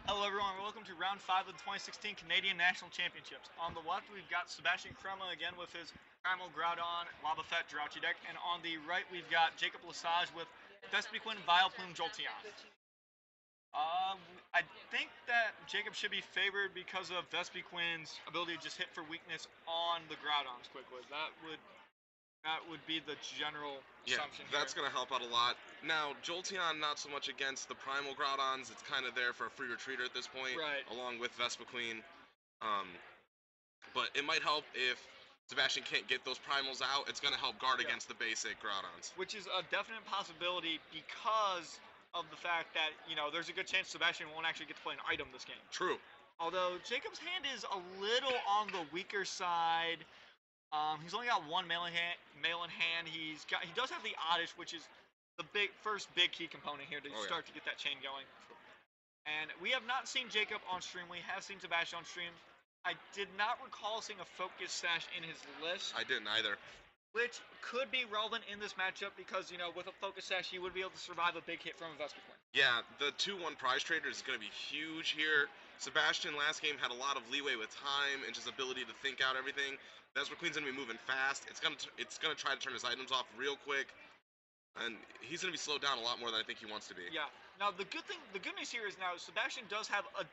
Hello everyone, welcome to round 5 of the 2016 Canadian National Championships. On the left we've got Sebastian Crema again with his Primal Groudon, Wobbuffet, Jirachi deck, and on the right we've got Jacob Lesage with Vespiquen, Vileplume, Jolteon. I think that Jacob should be favored because of Vespiquen's ability to just hit for weakness on the Groudons quickly. That would be the general assumption that's here. going to help out a lot. Now, Jolteon, not so much against the Primal Groudons. It's kind of there for a free retreater at this point, Right. along with Vespiquen. But it might help if Sebastian can't get those Primals out. It's going to help guard against the basic Groudons. Which is a definite possibility because of the fact that, there's a good chance Sebastian won't actually get to play an item this game. True. Although Jacob's hand is a little on the weaker side. He's only got one mail in hand. He does have the Oddish, which is the first big key component here to start to get that chain going. And we have not seen Jacob on stream. We have seen Sebastian on stream. I did not recall seeing a Focus Sash in his list. I didn't either. Which could be relevant in this matchup because, with a Focus Sash, he would be able to survive a big hit from a Vespiquen. Yeah, the 2-1 prize trader is going to be huge here. Sebastian last game had a lot of leeway with time and just ability to think out everything. Vespiquen's going to be moving fast. It's going to try to turn his items off real quick. And he's going to be slowed down a lot more than I think he wants to be. Yeah. Now, the good news here is now Sebastian does have a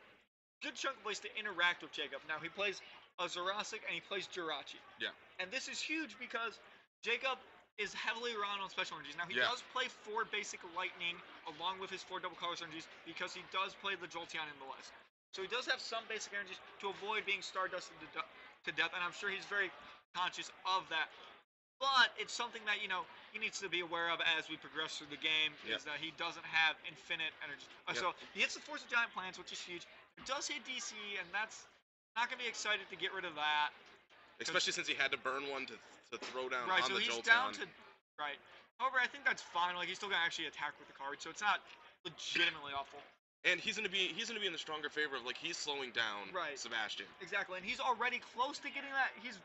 good chunk of ways to interact with Jacob. Now, he plays a Jurassic and he plays Jirachi. Yeah. And this is huge because Jacob is heavily around on special energies. Now, he does play 4 basic lightning along with his 4 double color energies because he does play the Jolteon in the list. So he does have some basic energies to avoid being Stardusted to death, and I'm sure he's very conscious of that. But it's something that, he needs to be aware of as we progress through the game, is that he doesn't have infinite energy. So he hits the Force of Giant Plants, which is huge. It does hit DC, and that's not going to be excited to get rid of that. Especially since he had to burn one to throw down on the Jolteon. Right, so he's down to... Right. However, I think that's fine. Like, he's still going to actually attack with the card, so it's not legitimately awful. And he's gonna be in the stronger favor of, like, he's slowing down Sebastian. Exactly, and he's already close to getting that. He's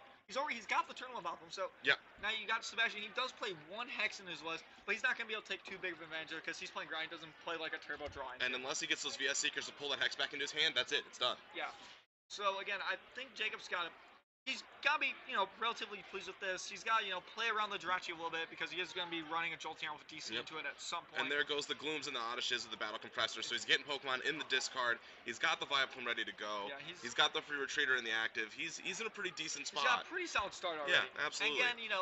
got the turn about him. So now you got Sebastian. He does play 1 Hex in his list, but he's not gonna be able to take too big of an advantage because he's playing grind. Doesn't play like a turbo drawing. And unless he gets those VS Seekers to pull that Hex back into his hand, that's it. It's done. Yeah. So again, I think Jacob's got to. He's got to be, relatively pleased with this. He's got to, play around the Jirachi a little bit because he is going to be running a Jolteon with a DC into it at some point. And there goes the Glooms and the Oddishes of the Battle Compressor. So he's getting Pokemon in the discard. He's got the Vileplume ready to go. Yeah, he's got the free retreater in the active. He's in a pretty decent spot. He's got a pretty solid start already. Yeah, absolutely. And again,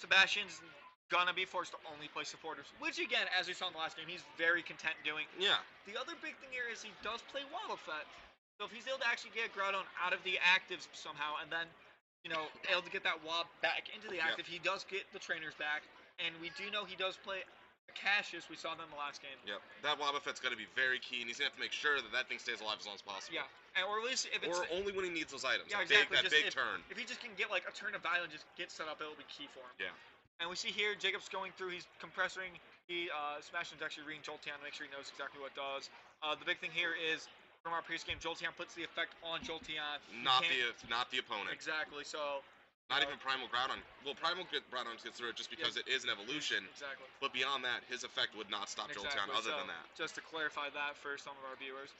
Sebastian's going to be forced to only play supporters, which again, as we saw in the last game, he's very content doing. Yeah. The other big thing here is he does play Wobbuffet. So if he's able to actually get Groudon out of the actives somehow and then able to get that Wob back into the active, he does get the trainers back, and we do know he does play a Cassius. We saw that in the last game. Yep, that Wobbuffet's got to be very key, and he's gonna have to make sure that thing stays alive as long as possible. Yeah, or at least if it's only when he needs those items. Yeah, exactly. That big turn. If he just can get like a turn of value and just get set up, it'll be key for him. Yeah. And we see here Jacob's going through. He's compressing. Sebastian's actually reading Jolteon to make sure he knows exactly what it does. The big thing here is, from our previous game, Jolteon puts the effect on Jolteon. Not the opponent. Exactly. So. Not even Primal Groudon. Well, Primal Groudon gets through it just because it is an evolution. Exactly. But beyond that, his effect would not stop Jolteon other than that. Just to clarify that for some of our viewers.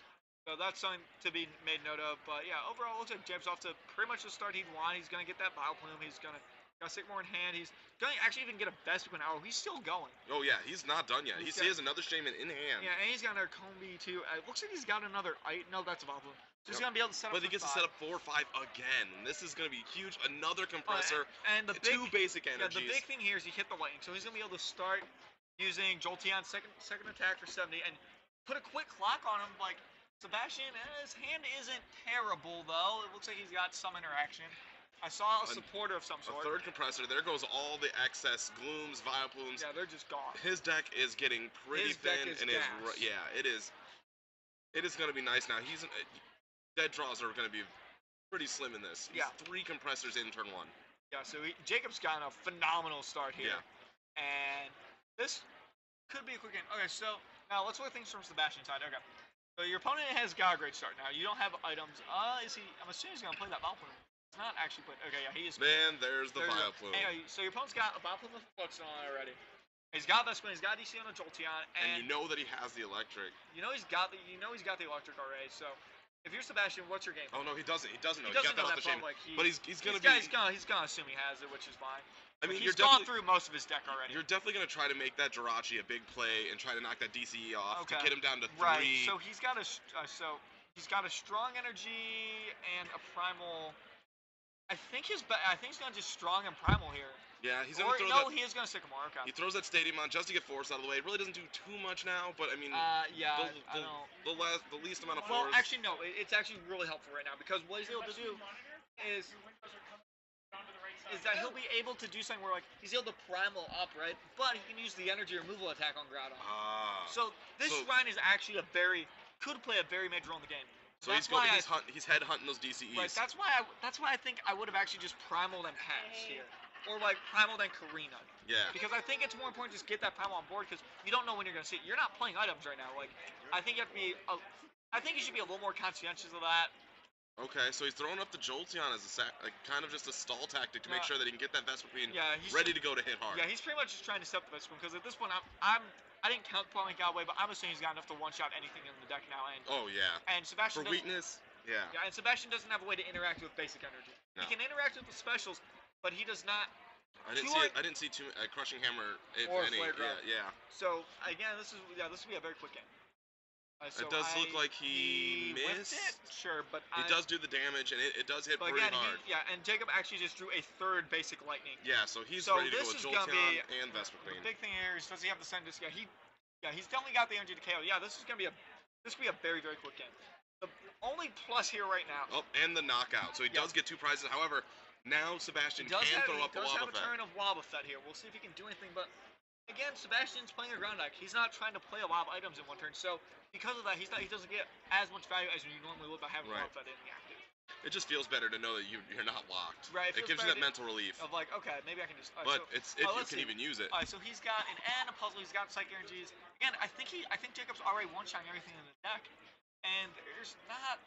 So that's something to be made note of. But yeah, overall, it looks like James off to pretty much the start he'd want. He's going to get that Vileplume. He's going to got Sycamore in hand. He's going to actually even get a Vespiquen out. He's still going. Oh, yeah. He's not done yet. He has another Shaman in hand. Yeah, and he's got another Combi, too. It looks like he's got another... No, that's a Vileplume. So he's going to be able to set up But he gets to set up 4 or 5 again. This is going to be huge. Another compressor. And the 2 basic energies. Yeah, the big thing here is he hit the lightning. So he's going to be able to start using Jolteon's second attack for 70 and put a quick clock on him. Like, Sebastian, his hand isn't terrible, though. It looks like he's got some interaction. I saw a supporter of some sort. A 3rd compressor. There goes all the excess Glooms, Vileplumes. Yeah, they're just gone. His deck is getting pretty thin. It is going to be nice now. Dead draws are going to be pretty slim in this. He's 3 compressors in turn 1. Yeah, so Jacob's got a phenomenal start here. Yeah. And this could be a quick game. Okay, so now let's look at things from Sebastian's side. Okay. So your opponent has got a great start. Now, you don't have items. I'm assuming he's going to play that Vileplume. He's not actually playing. Okay, yeah, he is. Man, there's the Vileplume. Anyway, so your opponent's got a Vileplume with Flux on already. He's got Vespa, he's got DC on the Jolteon, and you know that he has the electric. You know he's got the electric already. So if you're Sebastian, what's your game? Oh no, he doesn't. He doesn't know. He doesn't got know that off the chain. like but he's gonna assume he has it, which is fine. I mean, he's gone through most of his deck already. You're definitely gonna try to make that Jirachi a big play and try to knock that DCE off to get him down to 3. Right. So he's got a strong energy and a primal. I think he's gonna just strong and primal here. Yeah, he's gonna throw he is gonna Sycamore. Okay. He throws that Stadium on just to get force out of the way. It really doesn't do too much now, but I mean, the least amount of force. Well, actually, no. It's actually really helpful right now because what he's able to do is that he'll be able to do something where like he's able to primal up, right? But he can use the energy removal attack on Groudon. So this Rhine is actually could play a very major role in the game. So he's head hunting those DCEs. Right. That's why I think I would have actually just primal and passed here. Or like primal then Karina. Yeah. Because I think it's more important to just get that primal on board because you don't know when you're gonna see it. You're not playing items right now. Like I think you have to be. I think you should be a little more conscientious of that. Okay, so he's throwing up the Jolteon as kind of just a stall tactic to make sure that he can get that Vespiquen ready to go to hit hard. Yeah, he's pretty much just trying to step the Vespiquen because at this point I didn't count Falling Galway, but I'm assuming he's got enough to one-shot anything in the deck now. And and Sebastian for weakness, yeah, and Sebastian doesn't have a way to interact with basic energy. No. He can interact with the specials, but he does not. I didn't see too Crushing Hammer if or any. Flare Drum. Yeah. So again, this will be a very quick game. So it does look like he missed. Sure, but he does do the damage, and it does hit pretty hard. And Jacob actually just drew a third basic lightning. Yeah, so he's ready to go with Jolteon and Vespiquen. The big thing here is, does he have the send disc? He's definitely got the energy to KO. Yeah, this could be a very, very quick game. The only plus here right now. Oh, and the knockout. So he does get 2 prizes. However, now Sebastian can throw up the Wobbuffet. He does have a turn of Wobbuffet here. We'll see if he can do anything, but again, Sebastian's playing a ground deck. He's not trying to play a lot of items in one turn, so because of that, he doesn't get as much value as you normally would by having Wobbuffet in the active. It just feels better to know that you're not locked. Right. It gives you that mental relief. Of like, okay, maybe I can just. But you can even use it. Alright, so he's got an N, a puzzle. He's got Psychic Energies. Again, I think Jacob's already one-shotting everything in the deck, and there's not.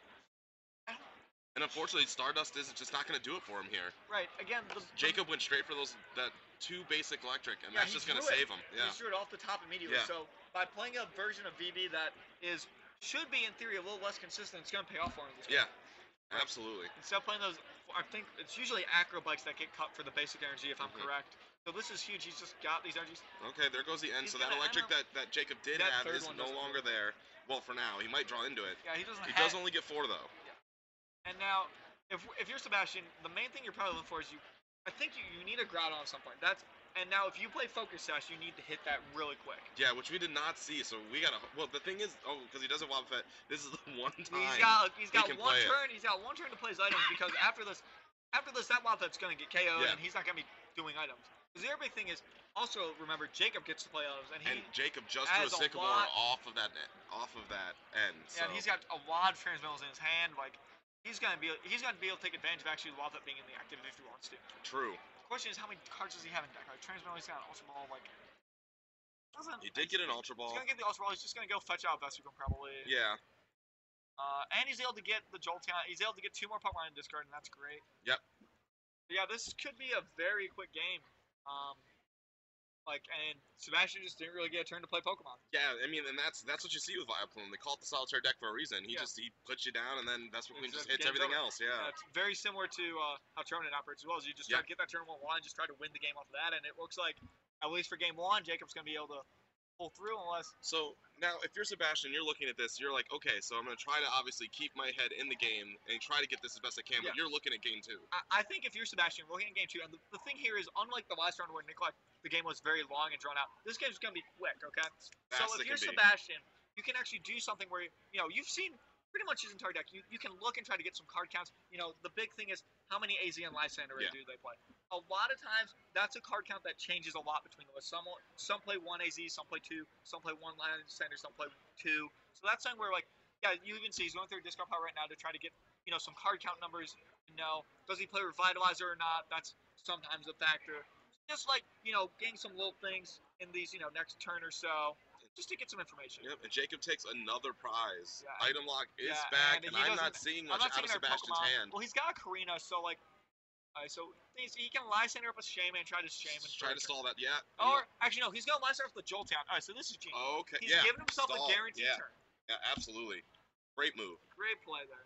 And unfortunately, Stardust is just not going to do it for him here. Right. Again, Jacob went straight for that 2 basic electric, and that's just going to save him. Yeah. He threw it off the top immediately. Yeah. So by playing a version of VB that should be in theory a little less consistent, it's going to pay off for him. Yeah. Absolutely. Instead of playing those, I think it's usually acro bikes that get cut for the basic energy, if I'm correct. So this is huge. He's just got these energies. Okay, there goes the end. So that electric that Jacob did have is no longer there. Well, for now, he might draw into it. Yeah, he doesn't. He does only get 4 though. Yeah. And now, if you're Sebastian, the main thing you're probably looking for is I think you need a Groudon at some point. And now if you play Focus Sash, you need to hit that really quick. Yeah, which we did not see. So we gotta. Well, the thing is, because he doesn't Wobbuffet, this is the one time he's got one turn. He's got one turn to play his items because after this, that Wobbuffet's gonna get KO'd and he's not gonna be doing items. Because the other big thing is also remember Jacob gets to play items and Jacob just drew a Sycamore off of that end. So. Yeah, and he's got a lot of Transmetals in his hand. Like he's gonna be able to take advantage of actually Wobbuffet being in the activity if he wants to. True. The question is how many cards does he have in deck? Like Transmetal, he's got an Ultra Ball. Like he did get an Ultra Ball. He's gonna get the Ultra Ball. He's just gonna go fetch out Vespiquen probably. Yeah. And he's able to get the Jolteon. He's able to get 2 more Pokemon in discard, and that's great. Yep. But yeah, this could be a very quick game. And Sebastian just didn't really get a turn to play Pokemon. Yeah, I mean, and that's what you see with Vileplume. They call it the solitaire deck for a reason. He puts you down, and then Vespiquen just hits everything else. Yeah. It's very similar to how Tronin operates as well. As you just try to get that turn 1-1, just try to win the game off of that, and it looks like at least for game 1, Jacob's gonna be able to pull through unless. So now, if you're Sebastian, you're looking at this, you're like, okay, so I'm gonna try to obviously keep my head in the game and try to get this as best I can. But you're looking at game 2. I think if you're Sebastian, we're looking at game 2, and the thing here is, unlike the last round where Nikolai, the game was very long and drawn out, this game's gonna be quick. Okay. So if you're Sebastian, you can actually do something where you've seen pretty much his entire deck. You can look and try to get some card counts. The big thing is how many AZ and Lysander do they play. A lot of times, that's a card count that changes a lot between the lists. Some play 1 AZ, some play 2, some play 1 Lysander, some play 2. So that's something where, you even see he's going through a discard pile right now to try to get, some card count numbers. Does he play Revitalizer or not? That's sometimes a factor. Just getting some little things in these, next turn or so. Just to get some information. Yep, and Jacob takes another prize. Yeah. Item lock is back, and I'm not seeing much out of Sebastian's hand. Well, he's got a Karina, so Alright, so he can Lysander up with Shaman and try to Shaman. Try to stall that, yeah. Or, actually, no, he's going to Lysander up with the Jolteon. Alright, so this is genius. Okay, He's giving himself a guaranteed turn. Yeah, absolutely. Great move. Great play there.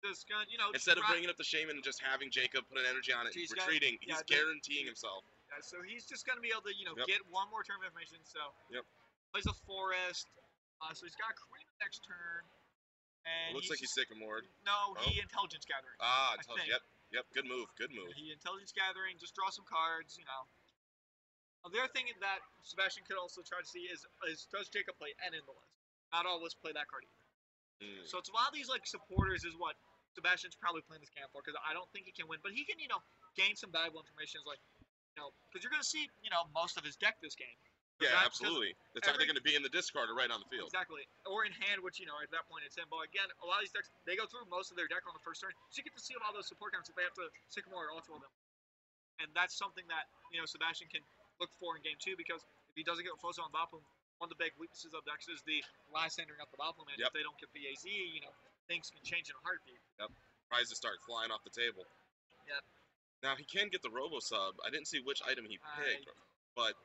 Just gonna, instead of bringing up the Shaman and just having Jacob put an energy on it, retreating, he's guaranteeing himself. Yeah, so he's just going to be able to, get one more turn of information. So, plays a Forest. So he's got Queen next turn. And looks like he's Sycamore. No, he Intelligence Gathering. Ah, Intelligence. Yep. Good move. He Intelligence Gathering, just draw some cards, The other thing that Sebastian could also try to see is does Jacob play N in the list? Not all lists play that card either. So it's a lot of these supporters is what Sebastian's probably playing this camp for, because I don't think he can win, but he can gain some valuable information, because you're going to see most of his deck this game. Yeah, absolutely. It's either going to be in the discard or right on the field. Exactly. Or in hand, which, at that point it's in. But again, a lot of these decks, they go through most of their deck on the first turn. So you get to see all those support counts if they have to Sycamore or Ultra them. And that's something that, Sebastian can look for in game 2, because if he doesn't get Foso on Boplume, one of the big weaknesses of decks is the Lysandering up the Boplume. And if they don't get the AZ, things can change in a heartbeat. Yep. Prizes start flying off the table. Yep. Now, he can get the Robo-Sub. I didn't see which item he picked, but...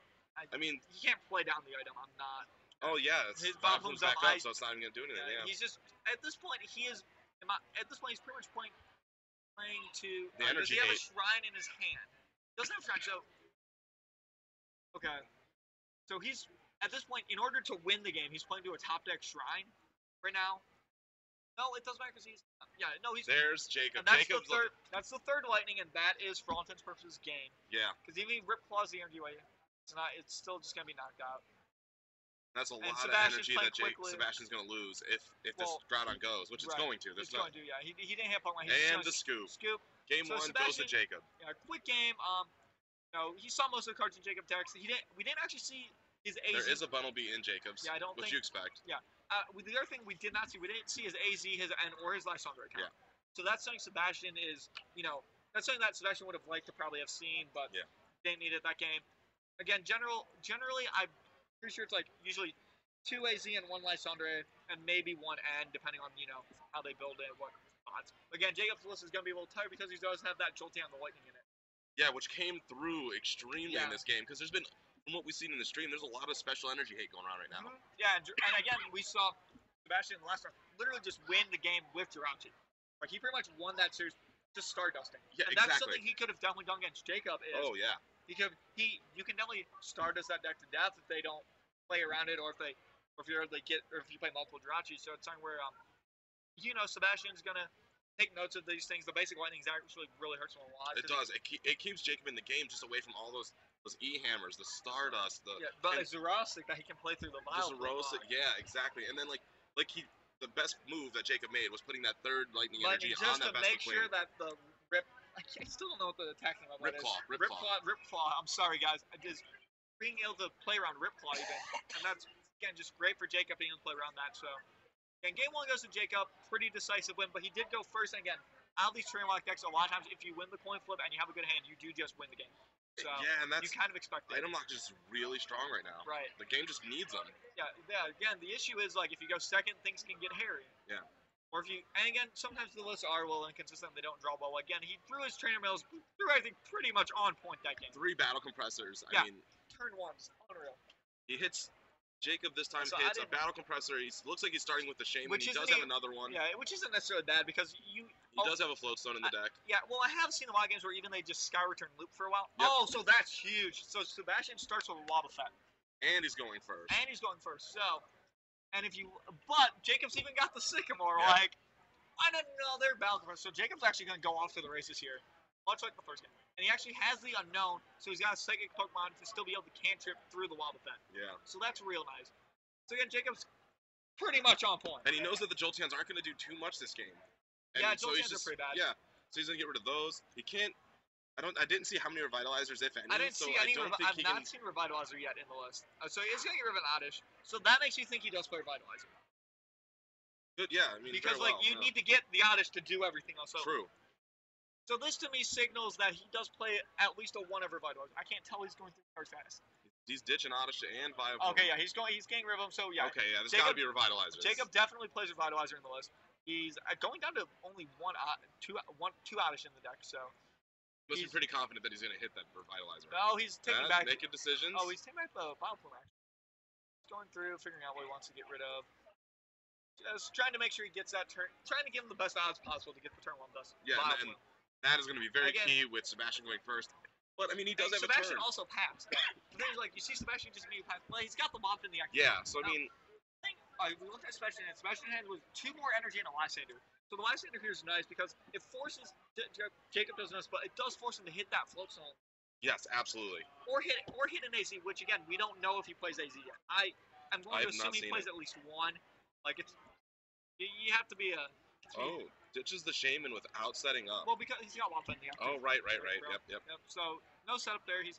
I mean, he can't play down the item. I'm not. Oh yeah, his Boplume's back up, so it's not even gonna do anything. Yeah. He's just at this point. He's pretty much playing to. The energy. Does he have a shrine in his hand? Doesn't have a shrine. So. Okay. So he's at this point, in order to win the game, he's playing to a top deck shrine right now. No, it doesn't matter because he's. Yeah, no, he's. There's Jacob. That's the third lightning, and that is for all intents and purposes game. Yeah. Because even Rip Claw's the energy way. It's still just gonna be knocked out. That's a lot of energy that Sebastian's gonna lose if this Groudon goes, which it's going to. He's going to, yeah. He didn't hit Pokemon. And the scoop. Game 1 goes to Jacob. Yeah, quick game. He saw most of the cards in Jacob decks. We didn't actually see his AZ. There is a Bunnelby in Jacob's. Yeah, I don't think. What you expect? Yeah. The other thing we did not see, we didn't see his AZ, or his Lysandre account. Yeah. So that's something Sebastian is, that's something that Sebastian would have liked to probably have seen, but didn't need it that game. Again, generally, I'm pretty sure it's usually 2 AZ and 1 Lysandre, and maybe 1 N, depending on, how they build it, what spots. Again, Jacob's list is going to be a little tight because he does have that Jolteon the Lightning in it. Yeah, which came through extremely in this game, because there's been, from what we've seen in the stream, there's a lot of special energy hate going around right now. Yeah, and again, we saw Sebastian in the last round literally just win the game with Jirachi. He pretty much won that series just Stardusting. Yeah, and that's something he could have definitely done against Jacob. You can definitely Stardust that deck to death if they don't play around it, or if you play multiple Jirachi. So it's something where Sebastian's gonna take notes of these things. The basic lightnings actually really hurts him a lot. It does. It keeps Jacob in the game just away from all those E-hammers, the Stardust, but it's Zerosic that he can play through the Wild. Yeah, exactly. And then the best move that Jacob made was putting that third lightning energy on that just to make sure that the Rip. I still don't know what the attacking level is. Rip Claw. I'm sorry, guys. Just being able to play around Rip Claw even, and that's again just great for Jacob being able to play around that. So, again, game 1 goes to Jacob, pretty decisive win, but he did go first. And again, out of these train lock decks, a lot of times if you win the coin flip and you have a good hand, you do just win the game. So and that's you kind of expect it. Item lock is really strong right now. Right. The game just needs them. Yeah. Again, the issue is if you go second, things can get hairy. Yeah. Or and again, sometimes the lists are a little inconsistent. They don't draw well. Again, he threw his trainer mills I think pretty much on point that game. 3 battle compressors. Yeah. I mean, turn 1's unreal. He hits Jacob this time. Hits a battle compressor. He looks like he's starting with the Shaman. He does have another one. Yeah, which isn't necessarily bad because he does have a floatstone in the deck. Yeah, well, I have seen a lot of games where even they just Sky Return loop for a while. Yep. Oh, so that's huge. So Sebastian starts with a Wobble Fett. And he's going first. So, but Jacob's even got the Sycamore. Yeah. I didn't know they're battle compressor. So Jacob's actually going to go off to the races here, much like the first game. And he actually has the unknown, so he's got a psychic Pokemon to still be able to cantrip through the Wobble Fett. Yeah. So that's real nice. So again, Jacob's pretty much on point. And he knows that the Jolteons aren't going to do too much this game. And Jolteons are pretty bad. Yeah. So he's going to get rid of those. He can't. I didn't see how many revitalizers, if any. I didn't see any. I've not seen Revitalizer yet in the list. So he's going to get rid of an Oddish. So that makes you think he does play Revitalizer. Good, yeah. I mean, because you need to get the Oddish to do everything else. True. So this to me signals that he does play at least a 1 of Revitalizer. I can't tell he's going through cards fast. He's ditching Oddish and Viable. Okay, yeah, he's getting rid of them. So yeah. Okay, yeah, there's got to be Revitalizers. Jacob definitely plays Revitalizer in the list. He's going down to only 2 Oddish in the deck. So Must be pretty confident that he's going to hit that Revitalizer. No, he's taking back. Making decisions. Oh, he's taking back the Bioplume, actually. He's going through, figuring out what he wants to get rid of. Just trying to make sure he gets that turn. Trying to give him the best odds possible to get the turn 1 dust. Yeah, and that is going to be very key with Sebastian going first. But, I mean, he does have Sebastian a turn. also passed. The thing is, like, you see Sebastian just need to pass. Well, he's got the Waft in the action. Yeah, so, I mean... we looked at Sebastian, and Sebastian's hand was 2 more energy and a Lysander. So the Lysander here is nice because it forces Jacob doesn't know, but it does force him to hit that float zone. Yes, absolutely. Or hit an AZ, which again we don't know if he plays AZ yet. I'm going to assume he plays at least 1. Like you have to be a. Ditches the Shaman without setting up. Well, because he's got Waff in the Oh, right. Yep. So no setup there. He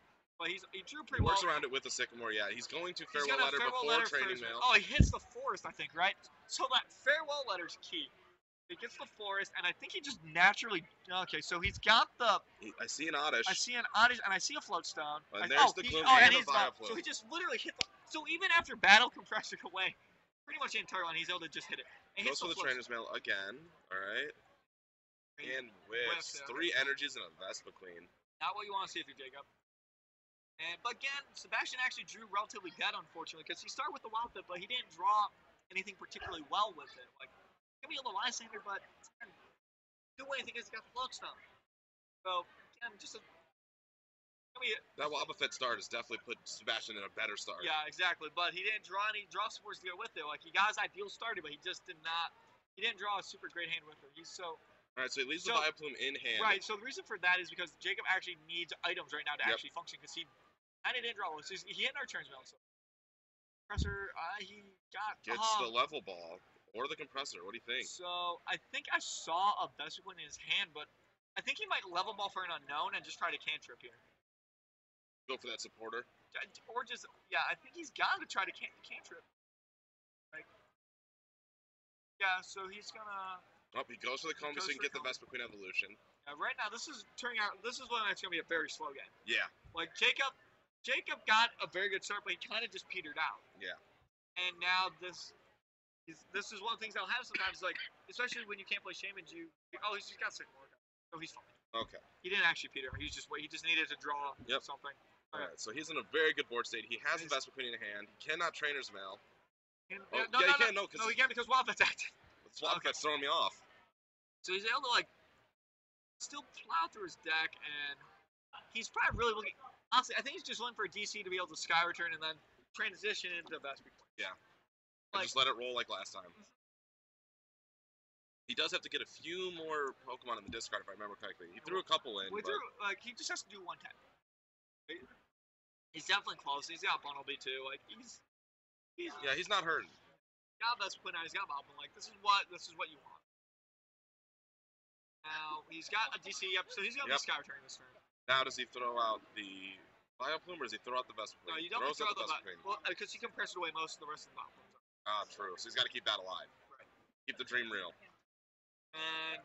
drew pretty well. Works around it with the Sycamore. Yeah, he's going to farewell letter before training mail. Oh, he hits the forest, I think, right? So that farewell letter's key. He gets the forest, and I think he just naturally. Okay, so he's got the. I see an Oddish. I see an Oddish, and I see a Floatstone. And there's the Gloom and the Vileplume. So he just literally hit the. So even after battle compressing away, pretty much the entire line, he's able to just hit it. And goes for the Trainer's Mail again. All right. And whiffs 3 energies and a Vespa Queen. Not what you want to see if you're Jacob. But again, Sebastian actually drew relatively dead, unfortunately, because he started with the Wild Pip, but he didn't draw anything particularly well with it. Like. Give me a little Lysander, but do anything because he got the Floatstone. So, again, that Wobbuffet start has definitely put Sebastian in a better start. Yeah, exactly. But he didn't draw any draw supports to go with it. Like, he got his ideal started, but he just didn't draw a super great hand with it. Alright, so he leaves the Vileplume in hand. Right, so the reason for that is because Jacob actually needs items right now to actually function, because he kind of didn't draw. So he hit our turns well. So Compressor, he gets the level ball. Or the compressor, what do you think? So, I think I saw a Vespa Queen in his hand, but I think he might level ball for an unknown and just try to cantrip here. Go for that supporter? Or just, I think he's got to try to cantrip. Like, yeah, so he's gonna... Oh, he goes for the Combi so he can get the Vespa Queen evolution. Yeah, right now, this is turning out, this is one that's gonna be a very slow game. Yeah. Like, Jacob got a very good start, but he kind of just petered out. Yeah. And now this is one of the things that'll happen sometimes, like, especially when you can't play Shaman, he's just got Sycamore. So he's fine. Okay. He didn't actually peter. He just needed to draw something. Alright, so he's in a very good board state. He has the Vespa Queen in hand. He cannot Trainer's Mail. He can't because Wildfet's active. Wildfet's throwing me off. So he's able to, like, still plow through his deck, and he's probably really looking... Honestly, I think he's just looking for a DC to be able to Sky Return and then transition into Vespa Queen. Yeah. Just let it roll like last time. He does have to get a few more Pokemon in the discard, if I remember correctly. He threw a couple in. He just has to do 110. He's definitely close. He's got Bunnelby too. Like he's not hurting. He's got Vespa Queen, he's got Boblin. Like this is what you want. Now he's got a DC. So he's gonna be Sky Returning this turn. Now does he throw out the Vileplume or does he throw out the Vespa Queen? No, you don't throw out the Vespa Queen. Well, because he compressed away most of the rest of the Vileplume. Ah, true. So he's got to keep that alive. Right. Keep the dream real. And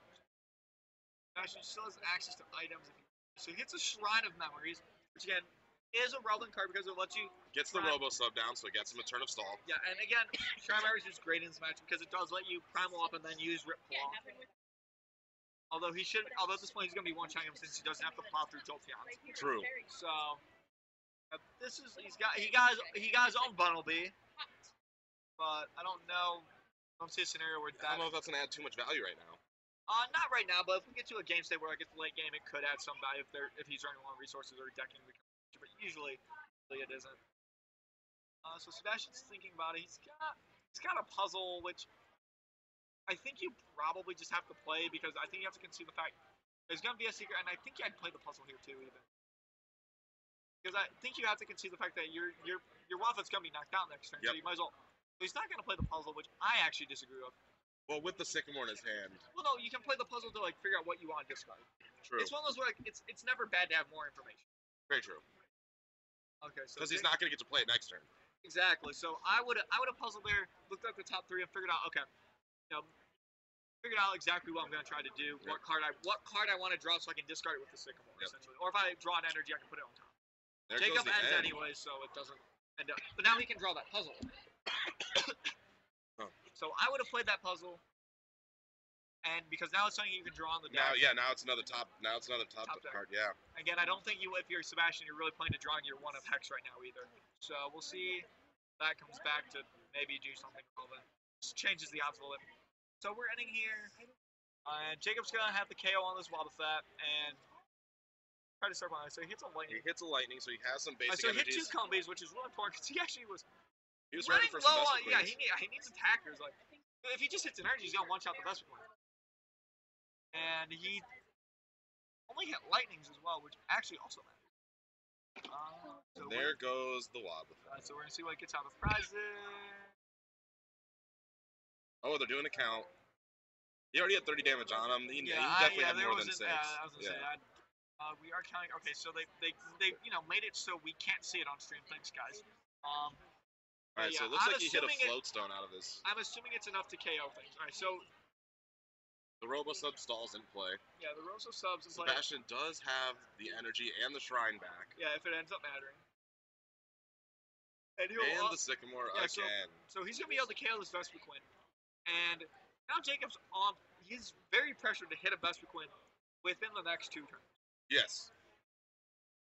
Sebastian still has access to items. So he gets a Shrine of Memories, which again is a relevant card because it lets you... Gets the Robo Sub down, so it gets him a turn of stall. Yeah, and again, Shrine of Memories is great in this match because it does let you primal up and then use Rip Claw. Although at this point he's going to be one-shotting him since he doesn't have to plow through Jolteon. True. So, he got his own Bunnelby. But I don't know. I don't see a scenario where I don't know if that's going to add too much value right now. Not right now, but if we get to a game state where I get to late game, it could add some value if he's running low on resources or decking. But usually it isn't. So Sebastian's thinking about it. He's got a puzzle, which I think you probably just have to play because I think you have to concede the fact there's going to be a secret, and I think I'd play the puzzle here too, even. Because I think you have to concede the fact that your Wildfet's going to be knocked out next turn, so you might as well. So he's not going to play the puzzle, which I actually disagree with. Well, with the Sycamore in his hand. Well, no, you can play the puzzle to like figure out what you want to discard. True. It's one of those where like, it's never bad to have more information. Very true. Okay, so because he's not going to get to play it next turn. Exactly. So I would have puzzled there, looked at the top 3, and figured out figured out exactly what I'm going to try to do. What card I want to draw so I can discard it with the Sycamore essentially. Or if I draw an energy, I can put it on top. Jacob ends anyway, so it doesn't end up. But now he can draw that puzzle. So I would have played that puzzle, and because now it's something you can draw on the deck. Now it's another top. Now it's another top deck card. Yeah. Again, I don't think if you're Sebastian, you're really playing to drawing your 1 of Hex right now either. So we'll see if that comes back to maybe do something relevant. Just changes the odds a little bit. So we're ending here. Jacob's gonna have the KO on this Wobbuffet and try to start one. So he hits a lightning. He hits a lightning, so he has some basic so he hit energies. 2 combos, which is really important because he actually was. He was ready for some Vespa Yeah, he needs attackers. Like if he just hits energy, he's gonna one-shot the Vespa Queen. And he only hit lightnings as well, which actually also matters. So there goes the Wobbuffet. So we're gonna see what gets out of prizes. Oh, they're doing a count. He already had 30 damage on him. He definitely had more than 6. I was gonna say, we are counting. Okay, so they made it so we can't see it on stream. Thanks, guys. Alright, so it looks like he hit a float stone out of his. I'm assuming it's enough to KO things. Alright, so the Robo Sub stalls in play. Yeah, the Robo Subs is Sebastian does have the energy and the shrine back. Yeah, if it ends up mattering. And the Sycamore again. So he's gonna be able to KO this Vespa Queen. And now Jacob's on. He's very pressured to hit a Vespa Queen within the next 2 turns. Yes.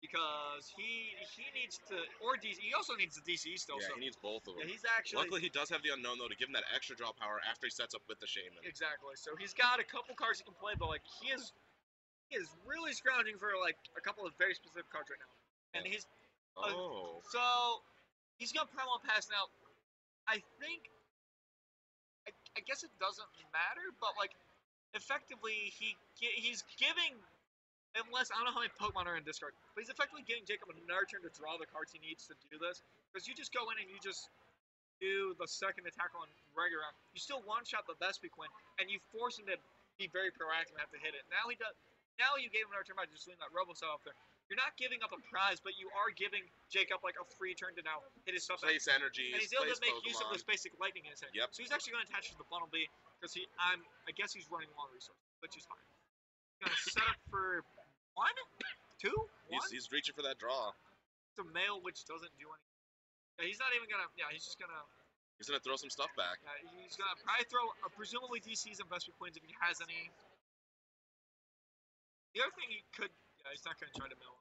Because he needs to, or DC. He also needs the DCE still. Yeah, so. He needs both of them. Yeah, he's actually. Luckily, he does have the Unknown though to give him that extra draw power after he sets up with the Shaman. Exactly. So he's got a couple cards he can play, but like he is really scrounging for like a couple of very specific cards right now. And he's. So he's gonna Primal Pass now. I think. I guess it doesn't matter, but like, effectively he's giving. Unless, I don't know how many Pokemon are in discard, but he's effectively giving Jacob another turn to draw the cards he needs to do this. Because you just go in and you just do the second attack on regular round. You still one-shot the Vespa Queen, and you force him to be very proactive and have to hit it. Now he does. Now you gave him another turn by just leaving that Robo-Cell up there. You're not giving up a prize, but you are giving Jacob like a free turn to now hit his stuff. Place energy. And he's able to make use of this basic lightning in his hand. Yep. So he's actually going to attach to the Bundle B, because I guess he's running long resources, which is fine. He's going to set up for 1? 2? 1? He's reaching for that draw. It's a mail which doesn't do anything. Yeah, he's not even gonna. Yeah, he's just gonna. He's gonna throw some stuff back. Yeah, he's gonna probably throw presumably DCs and Vespa Queens if he has any. The other thing he could. Yeah, he's not gonna try to mill.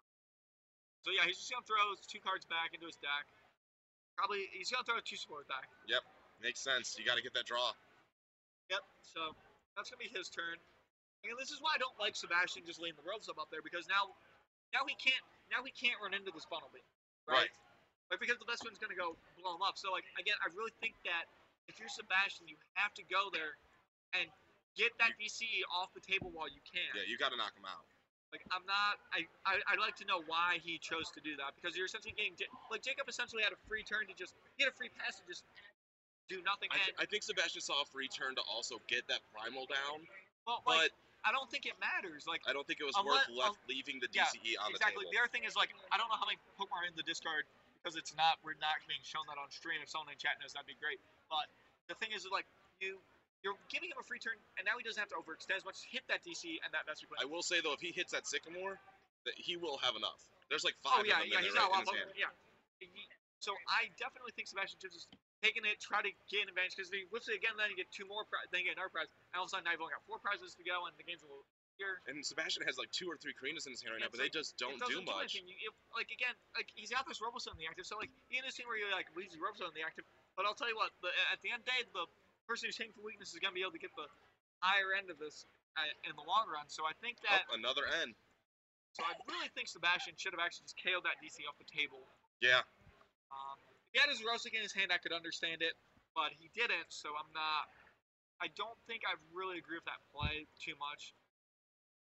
So yeah, he's just gonna throw 2 cards back into his deck. Probably he's gonna throw 2 support back. Yep, makes sense. You got to get that draw. Yep. So that's gonna be his turn. And this is why I don't like Sebastian just leaving the Robo Sub up there, because now he can't run into this Bundle B, right? Like, because the best one's gonna go blow him up. So like again, I really think that if you're Sebastian, you have to go there and get that DCE off the table while you can. Yeah, you got to knock him out. Like I'd like to know why he chose to do that, because you're essentially getting like Jacob essentially had a free turn to just get a free pass to just do nothing. I think Sebastian saw a free turn to also get that primal down. Well, but I don't think it matters. Like, I don't think it was worth leaving the DCE on the table. Exactly. The other thing is, like, I don't know how many Pokemon are in the discard, because we're not being shown that on stream. If someone in chat knows, that'd be great. But the thing is, like, you're giving him a free turn, and now he doesn't have to overextend as much. Hit that DC and that Vespa Queen. I will say though, if he hits that Sycamore, that he will have enough. There's like 5 of them in he's there, got a lot in his of hand. So I definitely think Sebastian should just taking it, try to gain advantage, because if he whips it again, then you get 2 more, then you get another prize, and all of a sudden now you've only got 4 prizes to go, and the game's a little easier. And Sebastian has like 2 or 3 Karinas in his hand right now, but they just don't do much. Like again, like he's got this Robo-Cell in the active, so like in this scene where you're like, well, he's Robo-Cell in the active, but I'll tell you what, at the end of the day, the person who's taking for weakness is gonna be able to get the higher end of this in the long run. So I think that another N. So I really think Sebastian should have actually just KO'd that DC off the table. Yeah. If he had his Rosic in his hand, I could understand it, but he didn't, so I don't think I really agree with that play too much.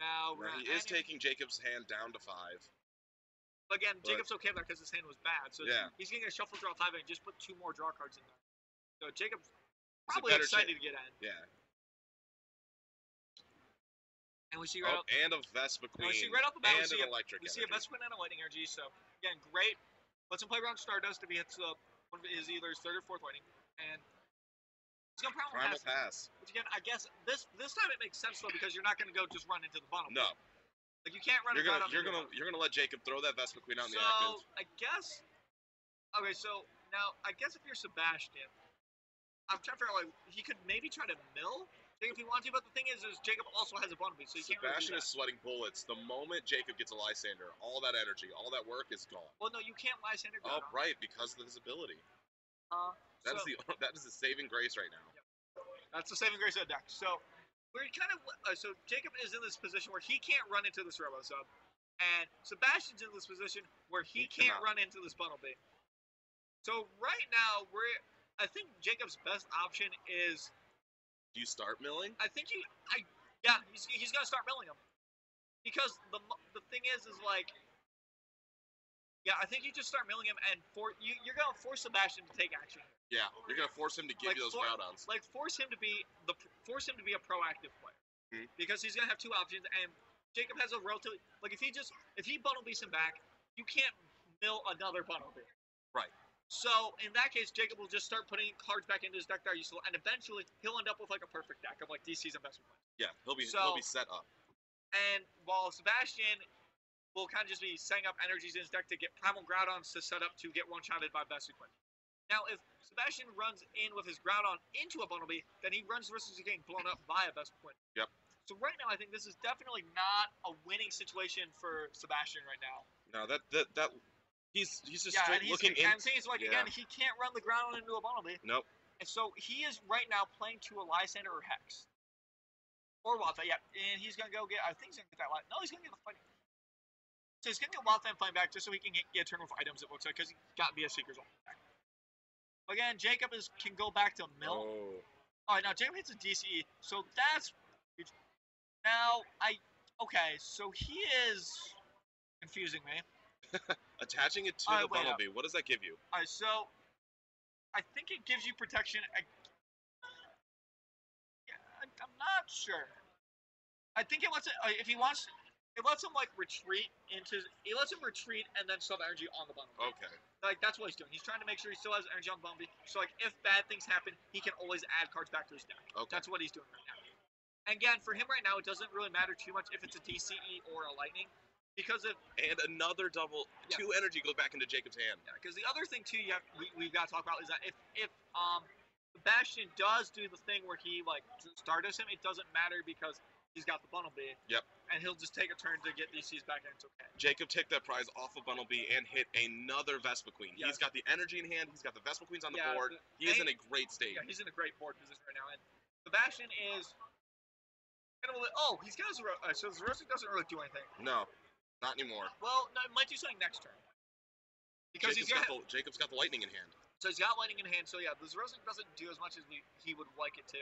Now, he is taking Jacob's hand down to 5. Again, Jacob's okay with that because his hand was bad, so he's going to shuffle draw 5 and just put 2 more draw cards in there. So Jacob's probably excited to get in. Yeah. And we see right and a Vespa Queen. We see right off the bat, and an electric. We see a Vespa Queen and a lightning energy. So again, great. Let's him play around Stardust if he hits one of his either his 3rd or 4th lightning, and he's gonna primal pass. Which again, I guess this time it makes sense though, because you're not gonna go just run into the bundle. No. Like you can't run. You're gonna let Jacob throw that Vespa Queen out in the active. So I guess. Okay, so now I guess if you're Sebastian, I'm trying to figure out like he could maybe try to mill Jacob, if he wants to, but the thing is Jacob also has a Bumblebee, so he can't really Sebastian do is that. sweating bullets. The moment Jacob gets a Lysander, all that energy, all that work is gone. Well, no, you can't Lysander Oh, Groudon. right, because of his ability. That is the saving grace right now. Yeah. That's the saving grace of the deck. So we're kind of so Jacob is in this position where he can't run into this Robo Sub, and Sebastian's in this position where he can't run into this Bumblebee. So right now I think Jacob's best option is. Do you start milling? I think he's gonna start milling him, because the thing is like. Yeah, I think you just start milling him, and you're gonna force Sebastian to take action. Yeah, you're gonna force him to give you those Groudons. Like force him to be a proactive player, because he's gonna have two options, and Jacob has a relatively if he Bumblebees him back, you can't mill another Bumblebee. Right. So in that case, Jacob will just start putting cards back into his deck that are useful, and eventually he'll end up with like a perfect deck of like DC's investment plans. Yeah, he'll be set up. And while Sebastian will kind of just be setting up energies in his deck to get Primal Groudons to set up to get one-shotted by Best Equipped. Now, if Sebastian runs in with his Groudon into a Bumblebee, then he runs the risk of getting blown up by a Best Equipped. Yep. So right now, I think this is definitely not a winning situation for Sebastian right now. No, he's just straight looking in. And things again, he can't run the Groudon into a Bumblebee. Nope. And so he is right now playing to a Lysander or Hex. Or Wildfire, yeah. And he's going to go get, I think he's going to get that No, he's going to get the fighting. So he's going to get Wildfire playing back just so he can get turn with items, it looks like, because he got BS Seekers on back. Again, Jacob can go back to Mill. Oh. Alright, now Jacob hits a DCE. So that's... Now, okay, so he is confusing me. Attaching it to the Bumblebee, what does that give you? Alright, so I think it gives you protection. I'm not sure. I think it lets it, if he wants, it lets him like retreat and then sub energy on the Bumblebee. Okay. Like that's what he's doing. He's trying to make sure he still has energy on the Bumblebee. So like if bad things happen, he can always add cards back to his deck. Okay. That's what he's doing right now. And again, for him right now, it doesn't really matter too much if it's a DCE or a Lightning. Because of another double, 2 energy goes back into Jacob's hand. Yeah, because the other thing too, we've got to talk about is that if Sebastian does do the thing where he like Stardust him, it doesn't matter because he's got the Bumblebee. Yep. And he'll just take a turn to get DCs back, and it's okay. Jacob took that prize off of Bumblebee and hit another Vespa Queen. Yes. He's got the energy in hand. He's got the Vespa Queens on the board. He is in a great state. Yeah, he's in a great board position right now. And Sebastian is. He's got Zerosic. So Zerosic doesn't really do anything. No. Not anymore. Well, no, it might do something next turn. Because Jacob's got the lightning in hand. So he's got lightning in hand. So yeah, the Zerosic doesn't do as much as he would like it to.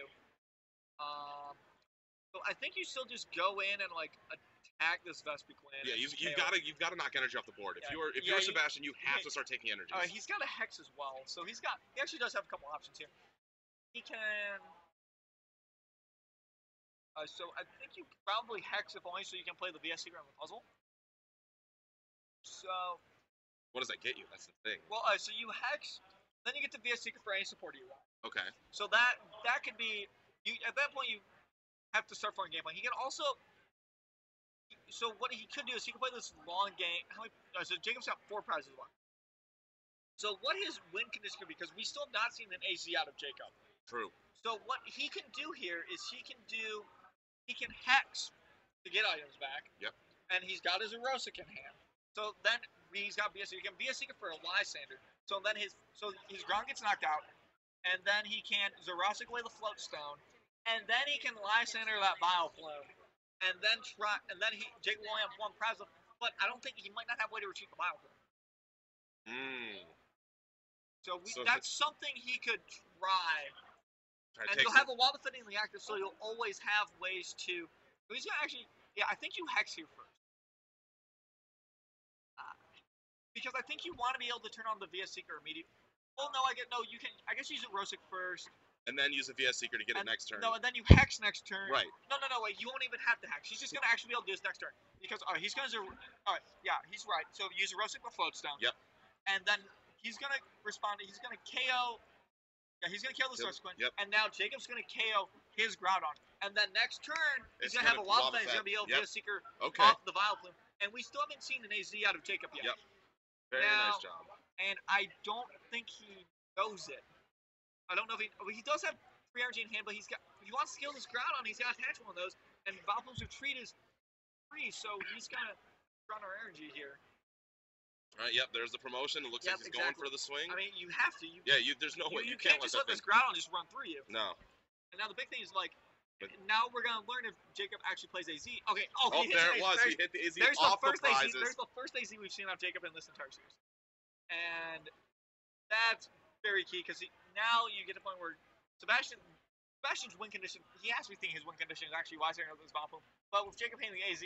So I think you still just go in and like attack this Vespiquen. Yeah, you've got to knock energy off the board. If you're Sebastian, you have to start taking energy. He's got a Hex as well, so he actually does have a couple options here. He can. So I think you probably Hex if only so you can play the VS Secret on the puzzle. So. What does that get you? That's the thing. Well, so you Hex, then you get the VS Secret for any support you want. Okay. So that could be at that point you have to start farming game plan. He can also. So what he could do is he can play this long game. So Jacob's got 4 prizes left. So what his win condition could be, because we still have not seen an AZ out of Jacob. True. So what he can do here is he can Hex to get items back. Yep. And he's got his Erosic in hand. So then he's got BS. He can BS Seeker for a Lysander. So then his ground gets knocked out, and then he can Zerosic away the Float Stone, and then he can Lysander that Bioflow, and then Jake will only have 1 prize left, but I don't think he might not have a way to retreat the Bioflow. So that's something he could try. And you'll have a Wobbuffet in the active, so you'll always have ways to. He's gonna actually, I think you Hex here first. Because I think you want to be able to turn on the VS Seeker immediately. Well, no, you can. I guess use a Rosic first. And then use a VS Seeker to get it next turn. No, and then you Hex next turn. Right. No, wait. You won't even have to Hex. He's just gonna actually be able to do this next turn because he's gonna. Alright, yeah, he's right. So use a Rosic with Floatstone. Yep. And then he's gonna respond. He's gonna KO. Yeah, he's gonna KO the Source Queen. Yep. And now Jacob's gonna KO his Groudon. And then next turn he's gonna have a Wobbuffet. He's gonna be able to VS Seeker off the Vileplume. And we still haven't seen an AZ out of Jacob yet. Yep. Very nice job. And I don't think he knows it. I don't know if he does have 3 energy in hand, but he wants to kill this Groudon. He's got to attach one of those, and Vileplume's retreat is free, so he's gonna run our energy here. All right, yep, there's the promotion. It looks like he's going for the swing. I mean, you have to. There's no way. You can't just let this Groudon just run through you. No. And now the big thing is, like, now we're going to learn if Jacob actually plays AZ. Okay, there it was. He hit the AZ off the prizes. There's the first AZ we've seen of Jacob in this entire series. And that's very key, because now you get to the point where Sebastian's win condition, he has to be thinking his win condition is actually wiser than this Vileplume. But with Jacob hitting the AZ,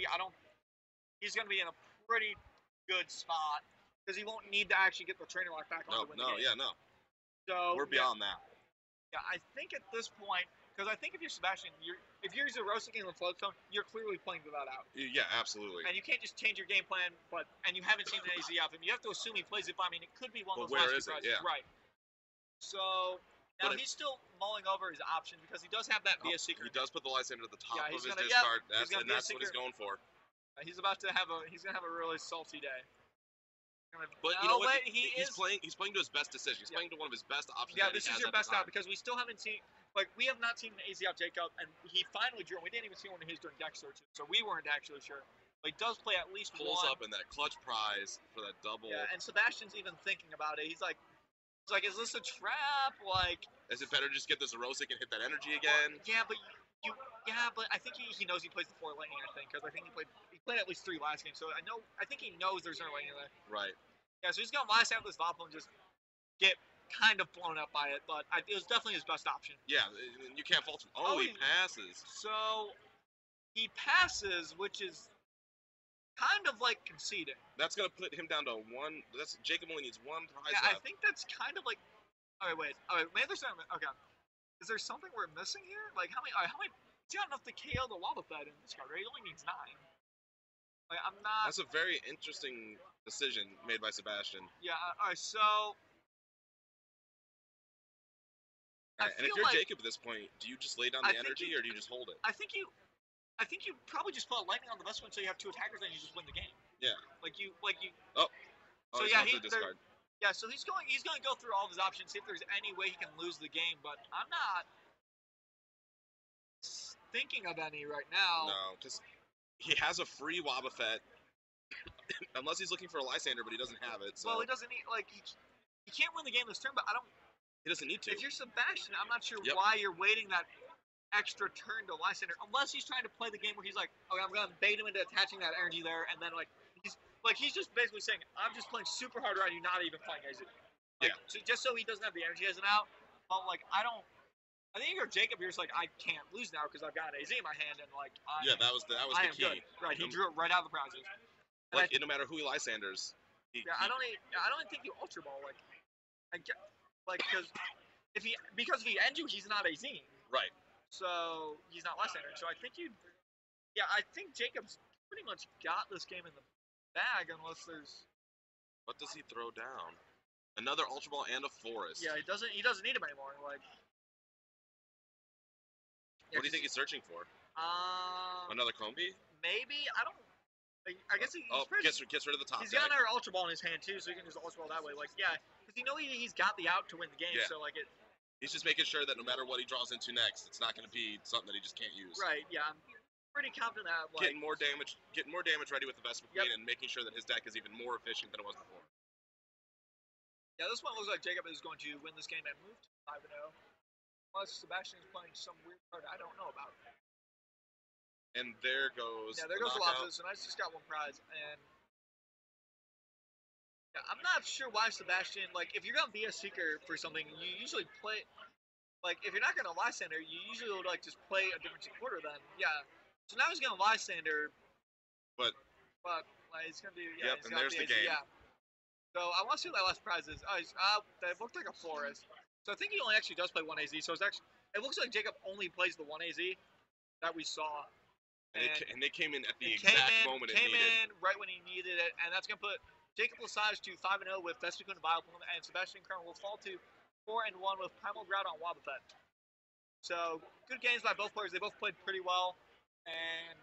he's going to be in a pretty good spot. Because he won't need to actually get the trainer lock back on to win the game. No. So we're beyond that. Yeah, I think at this point, because I think if you're Sebastian, if you're Zerosic in the float zone, you're clearly playing that out. Yeah, absolutely. And you can't just change your game plan, and you haven't seen the AZ out of him. You have to assume he plays it fine. I mean, it could be one of those where last is it? surprises. Yeah. Right. So now he's still mulling over his options because he does have that via Seeker. He does put the Lysander at the top of his gonna, discard. That's what he's going for. He's about to have a really salty day. But you know what? He's playing to his best decision. He's playing to one of his best options. Yeah, this is your best out because we still haven't seen, we have not seen an AZ out Jacob, and he finally drew. We didn't even see one of his during deck searches, so we weren't actually sure. But he does play at least pulls one. Up in that clutch prize for that double. Yeah, and Sebastian's even thinking about it. He's like, is this a trap? Like, is it better to just get this Erosic and hit that energy again? But I think he knows he plays the 4 lightning. I think because I think he played at least 3 last game. So I think he knows there's no lightning there. Right. Yeah, so he's gonna last out this Vileplume and just get kind of blown up by it, but it was definitely his best option. Yeah, you can't fault him. He passes. So he passes, which is kind of like conceding. That's gonna put him down to 1. Jacob only needs 1 prize left. I think that's kind of like. All right, maybe there's something. Okay, is there something we're missing here? Like how many? He's got enough to KO the Wobbuffet in this card, right? He only needs 9. I'm not. That's a very interesting decision made by Sebastian. Yeah. All right. So. And if you're Jacob at this point, do you just lay down the energy or do you just hold it? I think you probably just put a lightning on the best one so you have 2 attackers and you just win the game. Yeah. So yeah, discard. Yeah, so he's going to go through all of his options, see if there's any way he can lose the game, but I'm not thinking of any right now. No, because he has a free Wobbuffet, unless he's looking for a Lysander, but he doesn't have it. So. Well, he doesn't need, he can't win the game this turn, but he doesn't need to. If you're Sebastian, I'm not sure why you're waiting that extra turn to Lysander, unless he's trying to play the game where he's like, okay, I'm going to bait him into attaching that energy there, and then he's just basically saying, I'm just playing super hard around you, not even playing AZ. So just so he doesn't have the energy as an out. But I think you're Jacob. You're just like, I can't lose now because I've got AZ in my hand, and that was the key. Good. Right, he drew it right out of the prizes. No matter who he Lysanders. I don't even think you Ultra Ball because if he ends you, he's not AZ. Right. So he's not Lysander. So I think I think Jacob's pretty much got this game in the bag unless there's. What does he throw down? Another Ultra Ball and a Forest. Yeah, he doesn't need him anymore. What do you think he's searching for? Another Combi? Maybe. I don't. I guess gets rid of the top. He's got another Ultra Ball in his hand too, so he can just Ultra Ball that way. Because he's got the out to win the game. Yeah. So he's just making sure that no matter what he draws into next, it's not going to be something that he just can't use. Right. Yeah. I'm pretty confident that getting more damage ready with the best McQueen and making sure that his deck is even more efficient than it was before. Yeah, this one looks like Jacob is going to win this game and move to 5-0. Unless Sebastian is playing some weird card I don't know about. And there goes. Yeah, there goes Lopez, and I just got 1 prize. And I'm not sure why Sebastian. If you're gonna be a seeker for something, you usually play. If you're not gonna Lysander, you usually would just play a different supporter. Then So now he's gonna Lysander. But he's gonna do. Yep, and there's the game. Yeah. So I want to see what that last prize is. That looked like a Forest. So I think he only actually does play 1 AZ. So it looks like Jacob only plays the 1 AZ that we saw. And they came in at the exact moment it needed. Came in right when he needed it, and that's going to put Jacob Lesage to 5-0 with Vespiquen and Vileplume, and Sebastian Kern will fall to 4-1 with Primal Groudon Wobbuffet. So, good games by both players. They both played pretty well, and,